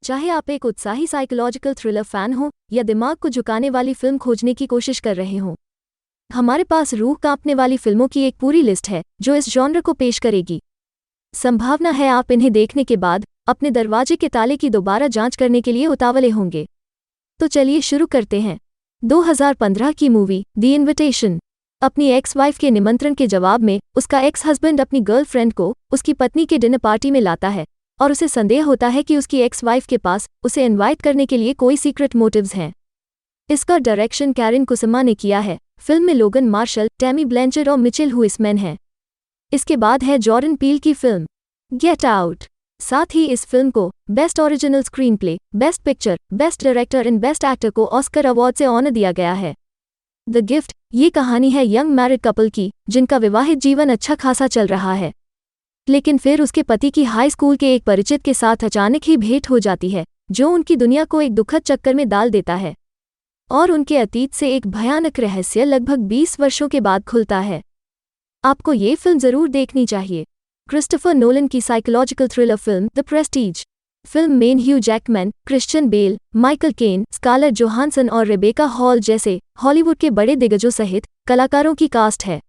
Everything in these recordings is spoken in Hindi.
चाहे आप एक उत्साही साइकोलॉजिकल थ्रिलर फैन हो या दिमाग को झुकाने वाली फिल्म खोजने की कोशिश कर रहे हो, हमारे पास रूह कांपने वाली फिल्मों की एक पूरी लिस्ट है जो इस जॉनर को पेश करेगी। संभावना है आप इन्हें देखने के बाद अपने दरवाजे के ताले की दोबारा जांच करने के लिए उतावले होंगे। तो चलिए शुरू करते हैं। 2015 की मूवी द इनविटेशन। अपनी एक्स वाइफ के निमंत्रण के जवाब में उसका एक्स हस्बैंड अपनी गर्लफ्रेंड को उसकी पत्नी के डिनर पार्टी में लाता है और उसे संदेह होता है कि उसकी एक्स वाइफ के पास उसे इनवाइट करने के लिए कोई सीक्रेट मोटिव्स हैं। इसका डायरेक्शन कैरिन कुसमा ने किया है। फिल्म में लोगन मार्शल, टैमी ब्लैंचर और मिचेल हुइसमैन हैं। इसके बाद है जॉर्डन पील की फिल्म गेट आउट। साथ ही इस फिल्म को best original screen play, best picture, best director and best actor को ऑस्कर अवार्ड से ऑनर दिया गया है। The gift. ये कहानी है यंग मैरिड कपल की जिनका विवाहित जीवन अच्छा खासा चल रहा है, लेकिन फिर उसके पति की हाई स्कूल के एक परिचित के साथ अचानक ही भेंट हो जाती है जो उनकी दुनिया को एक दुखद चक्कर में डाल देता है और उनके अतीत से एक भयानक रहस्य लगभग 20 वर्षों के बाद खुलता है। आपको ये फिल्म जरूर देखनी चाहिए। क्रिस्टोफर नोलन की psychological thriller film the Prestige. Film में Hugh Jackman, Christian Bale, Michael Caine, Scarlett Johansson और रेबेका हॉल जैसे हॉलीवुड के बड़े दिग्गजों सहित कलाकारों की कास्ट है।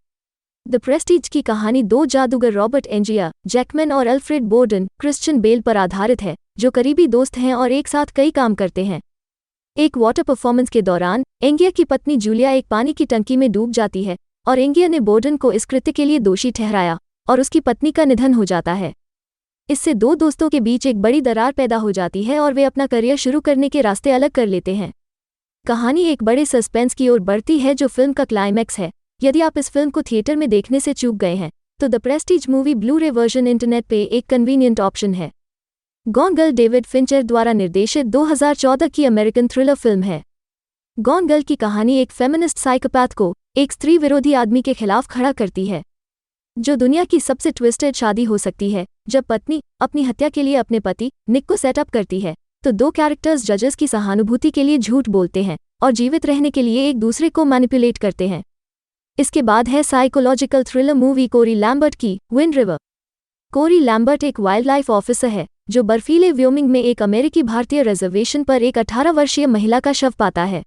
द प्रेस्टीज की कहानी दो जादूगर रॉबर्ट एंजिया जैकमैन और अल्फ्रेड बोर्डन क्रिश्चियन बेल पर आधारित है जो करीबी दोस्त हैं और एक साथ कई काम करते हैं। एक वाटर परफॉर्मेंस के दौरान एंगिया की पत्नी जूलिया एक पानी की टंकी में डूब जाती है और एंगिया ने बोर्डन को इस कृत्य के लिए दोषी ठहराया और उसकी पत्नी का निधन हो जाता है। इससे दो दोस्तों के बीच एक बड़ी दरार पैदा हो जाती है और वे अपना करियर शुरू करने के रास्ते अलग कर लेते हैं। कहानी एक बड़े सस्पेंस की ओर बढ़ती है जो फिल्म का क्लाइमैक्स है। यदि आप इस फिल्म को थिएटर में देखने से चूक गए हैं तो the Prestige movie Blu-ray version internet पे एक कन्वीनियंट ऑप्शन है। गॉन गर्ल डेविड फिंचर द्वारा निर्देशित 2014 की अमेरिकन थ्रिलर फिल्म है। गॉन गर्ल की कहानी एक फेमिनिस्ट साइकोपैथ को एक स्त्री विरोधी आदमी के खिलाफ खड़ा करती है जो दुनिया की सबसे ट्विस्टेड शादी हो सकती है। जब पत्नी अपनी हत्या के लिए अपने पति निक को सेटअप करती है तो दो कैरेक्टर्स जजेस की सहानुभूति के लिए झूठ बोलते हैं और जीवित रहने के लिए एक दूसरे को मैनिपुलेट करते हैं। इसके बाद है साइकोलॉजिकल थ्रिलर मूवी कोरी लैम्बर्ट की विंड रिवर। कोरी लैम्बर्ट एक वाइल्ड लाइफ ऑफिसर है जो बर्फीले व्योमिंग में एक अमेरिकी भारतीय रिजर्वेशन पर एक 18 वर्षीय महिला का शव पाता है।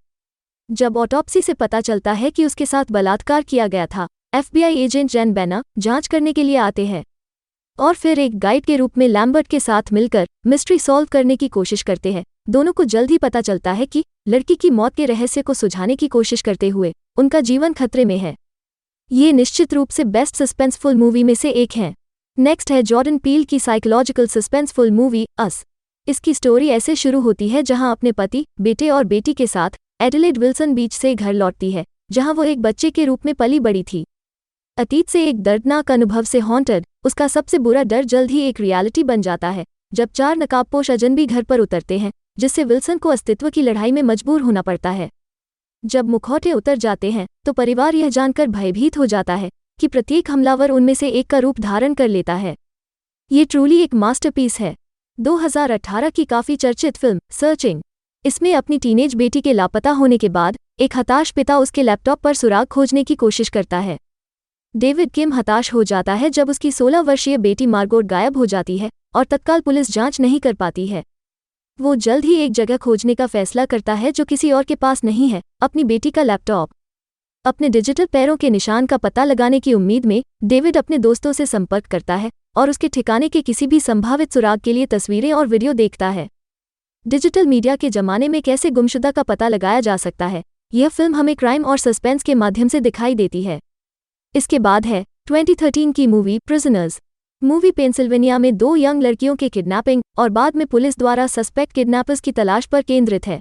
जब ऑटोप्सी से पता चलता है कि उसके साथ बलात्कार किया गया था, FBI एजेंट जेन बेना जांच करने के लिए आते हैं और फिर एक गाइड के रूप में लैम्बर्ट के साथ मिलकर मिस्ट्री सॉल्व करने की कोशिश करते हैं। दोनों को जल्द ही पता चलता है कि लड़की की मौत के रहस्य को सुझाने की कोशिश करते हुए उनका जीवन खतरे में है। ये निश्चित रूप से बेस्ट सस्पेंसफुल मूवी में से एक है। नेक्स्ट है जॉर्डन पील की साइकोलॉजिकल सस्पेंसफुल मूवी अस। इसकी स्टोरी ऐसे शुरू होती है जहां अपने पति, बेटे और बेटी के साथ एडिलेड विल्सन बीच से घर लौटती है जहां वो एक बच्चे के रूप में पली बड़ी थी। अतीत से एक दर्दनाक अनुभव से हॉन्टेड उसका सबसे बुरा डर जल्द ही एक रियलिटी बन जाता है जब 4 नकाबपोश अजनबी घर पर उतरते हैं जिससे विल्सन को अस्तित्व की लड़ाई में मजबूर होना पड़ता है। जब मुखौटे उतर जाते हैं तो परिवार यह जानकर भयभीत हो जाता है कि प्रत्येक हमलावर उनमें से एक का रूप धारण कर लेता है। ये ट्रूली एक मास्टरपीस है। 2018 की काफी चर्चित फिल्म सर्चिंग। इसमें अपनी टीनेज बेटी के लापता होने के बाद एक हताश पिता उसके लैपटॉप पर सुराग खोजने की कोशिश करता है। डेविड किम हताश हो जाता है जब उसकी 16 वर्षीय बेटी मार्गोट गायब हो जाती है और तत्काल पुलिस जांच नहीं कर पाती है। वो जल्द ही एक जगह खोजने का फैसला करता है जो किसी और के पास नहीं है, अपनी बेटी का लैपटॉप। अपने डिजिटल पैरों के निशान का पता लगाने की उम्मीद में डेविड अपने दोस्तों से संपर्क करता है और उसके ठिकाने के किसी भी संभावित सुराग के लिए तस्वीरें और वीडियो देखता है। डिजिटल मीडिया के जमाने में कैसे गुमशुदा का पता लगाया जा सकता है, यह फिल्म हमें क्राइम और सस्पेंस के माध्यम से दिखाई देती है। इसके बाद है 2013 की मूवी प्रिजनर्स। मूवी पेंसिल्वेनिया में 2 यंग लड़कियों के किडनैपिंग और बाद में पुलिस द्वारा सस्पेक्ट किडनैपर्स की तलाश पर केंद्रित है।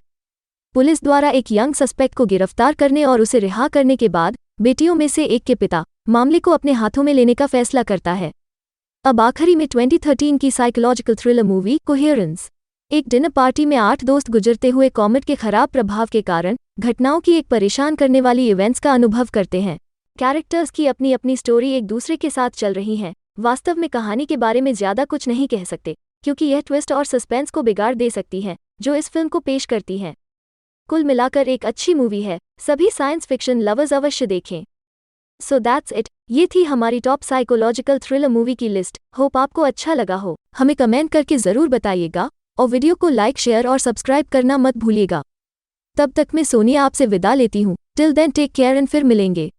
पुलिस द्वारा एक यंग सस्पेक्ट को गिरफ्तार करने और उसे रिहा करने के बाद बेटियों में से एक के पिता मामले को अपने हाथों में लेने का फैसला करता है। अब आखिरी में 2013 की साइकोलॉजिकल थ्रिलर मूवी कोहेरेंस। एक डिनर पार्टी में 8 दोस्त गुजरते हुए कॉमेट के खराब प्रभाव के कारण घटनाओं की एक परेशान करने वाली इवेंट्स का अनुभव करते हैं। कैरेक्टर्स की अपनी अपनी स्टोरी एक दूसरे के साथ चल रही हैं। वास्तव में कहानी के बारे में ज्यादा कुछ नहीं कह सकते क्योंकि यह ट्विस्ट और सस्पेंस को बिगाड़ दे सकती है जो इस फिल्म को पेश करती है। कुल मिलाकर एक अच्छी मूवी है, सभी साइंस फिक्शन लवर्स अवश्य देखें। सो दैट्स इट, ये थी हमारी टॉप साइकोलॉजिकल थ्रिलर मूवी की लिस्ट। होप आपको अच्छा लगा हो। हमें कमेंट करके जरूर बताइएगा और वीडियो को लाइक शेयर और सब्सक्राइब करना मत भूलिएगा। तब तक मैं सोनिया आपसे विदा लेती हूँ। Till then take care and फिर मिलेंगे।